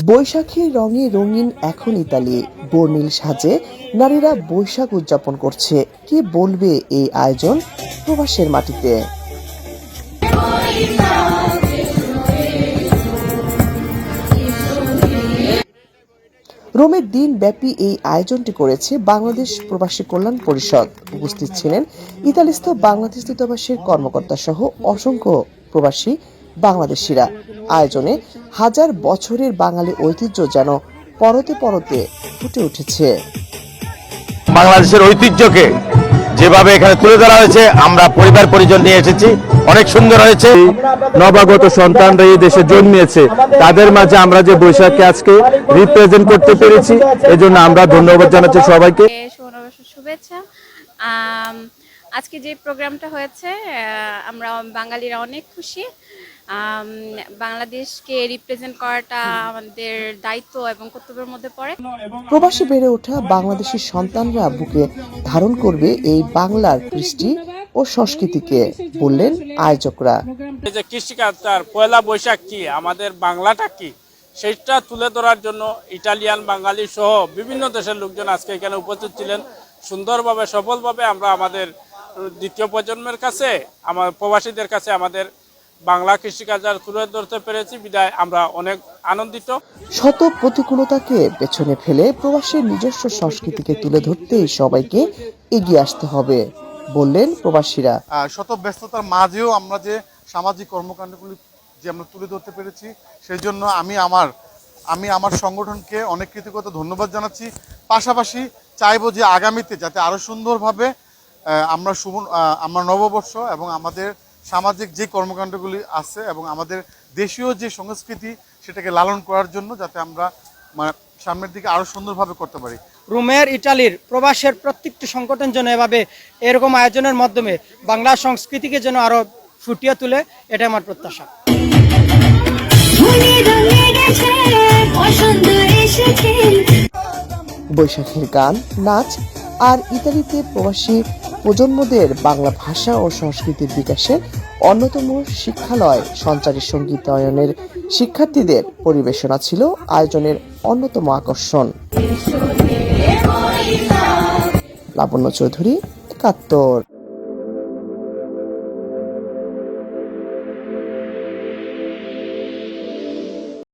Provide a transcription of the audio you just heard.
বৈশাখীর রঙে রঙিন এখন ইতালি, বর্ণিল সাজে নারীরা বৈশাখ উদযাপন করছে। কি বলবে এই আয়োজন প্রবাসের মাটিতে? রোমে দিনব্যাপী এই আয়োজনটি করেছে বাংলাদেশ প্রবাসী কল্যাণ পরিষদ। উপস্থিত ছিলেন ইতালিস্থ বাংলাদেশ দূতাবাসের কর্মকর্তা সহ অসংখ্য প্রবাসী বাংলাদেশিরা। আয়োজনে হাজার বছরের বাঙালি ঐতিহ্য যেন পরতে পরতে ফুটে উঠেছে। বাংলাদেশের ঐতিহ্যকে যেভাবে এখানে তুলে ধরা হয়েছে, আমরা পরিবার পরিজন নিয়ে এসেছি, অনেক সুন্দর হয়েছে। নবাগত সন্তানরা এই দেশে জন্মিয়েছে, তাদের মাঝে আমরা যে বৈশাখকে আজকে রিপ্রেজেন্ট করতে পেরেছি, এজন্য আমরা ধন্যবাদ জানাচ্ছি সবাইকে। শুভেচ্ছা। আজকে যে প্রোগ্রামটা হয়েছে, আমরা বাঙালিরা অনেক খুশি। বাংলাদেশকে রিপ্রেজেন্ট করাটা আমাদের দায়িত্ব এবং কর্তব্যের মধ্যে পড়ে। প্রবাসী বেড়ে ওঠা বাংলাদেশি সন্তানরা বুকে ধারণ করবে এই বাংলার কৃষ্টি ও সংস্কৃতিকে, বললেন আয়োজকরা। এই যে কৃষিকালচার, পয়লা বৈশাখ কি, আমাদের বাংলাটা কি, সেটা তুলে ধরার জন্য ইটালিয়ান, বাঙালি সহ বিভিন্ন দেশের লোকজন আজকে এখানে উপস্থিত ছিলেন। সুন্দরভাবে সফলভাবে আমরা আমাদের দ্বিতীয় প্রজন্মের কাছে, আমার প্রবাসীদের কাছে আমাদের বাংলা কৃষিকালচার তুলে ধরতে পেরেছি, বিদায় আমরা অনেক আনন্দিত। শত প্রতিকূলতাকে পেছনে ফেলে প্রবাসের নিজস্ব সংস্কৃতিকে তুলে ধরতেই সবাইকে এগিয়ে আসতে হবে, বললেন প্রবাসীরা। শত ব্যস্ততার মাঝেও আমরা যে সামাজিক কর্মকাণ্ডগুলি যে আমরা তুলে ধরতে পেরেছি, সেই জন্য আমি আমার সংগঠনকে অনেক কৃতজ্ঞতা ধন্যবাদ জানাচ্ছি। পাশাপাশি চাইবো যে আগামীতে যাতে আরো সুন্দরভাবে আমরা নববর্ষ এবং আমাদের সামাজিক যে কর্মকাণ্ডগুলি আছে এবং আমাদের দেশীয় যে সংস্কৃতি, সেটাকে লালন করার জন্য যাতে আমরা সামনের দিকে আরো সুন্দরভাবে করতে পারি। রোমের, ইটালির প্রবাসের প্রত্যেকটি সংগঠন যেন এভাবে এরকম আয়োজনের মাধ্যমে বাংলা সংস্কৃতিকে যেন আরো ফুটিয়ে তুলে, এটা আমার প্রত্যাশা। বৈশাখীর গান, নাচ আর ইতালিতে প্রবাসী প্রজন্মদের বাংলা ভাষা ও সংস্কৃতির বিকাশের অন্যতম শিক্ষালয় সঞ্চারী সঙ্গীতায়নের শিক্ষার্থীদের পরিবেশনা ছিল আয়োজনের অন্যতম আকর্ষণ। লাবণ্য চৌধুরী, ৭১।